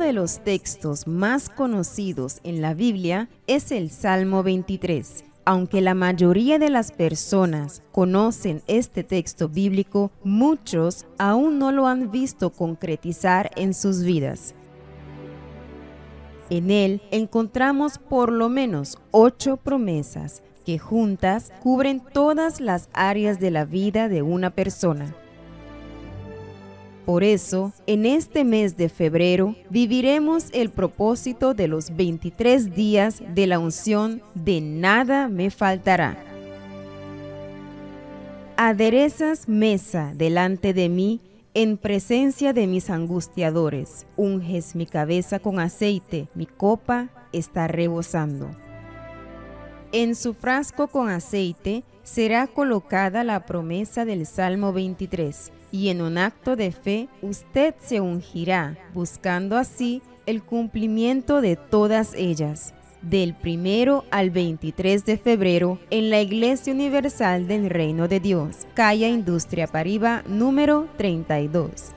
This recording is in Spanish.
de los textos más conocidos en la Biblia es el Salmo 23. Aunque la mayoría de las personas conocen este texto bíblico, muchos aún no lo han visto concretizar en sus vidas. En él encontramos por lo menos 8 promesas que juntas cubren todas las áreas de la vida de una persona. Por eso, en este mes de febrero, viviremos el propósito de los 23 días de la unción de Nada me faltará. Aderezas mesa delante de mí en presencia de mis angustiadores. Unges mi cabeza con aceite, mi copa está rebosando. En su frasco con aceite será colocada la promesa del Salmo 23, y en un acto de fe usted se ungirá, buscando así el cumplimiento de todas ellas. Del 1 al 23 de febrero, en la Iglesia Universal del Reino de Dios, calle Industria Paribas, número 32.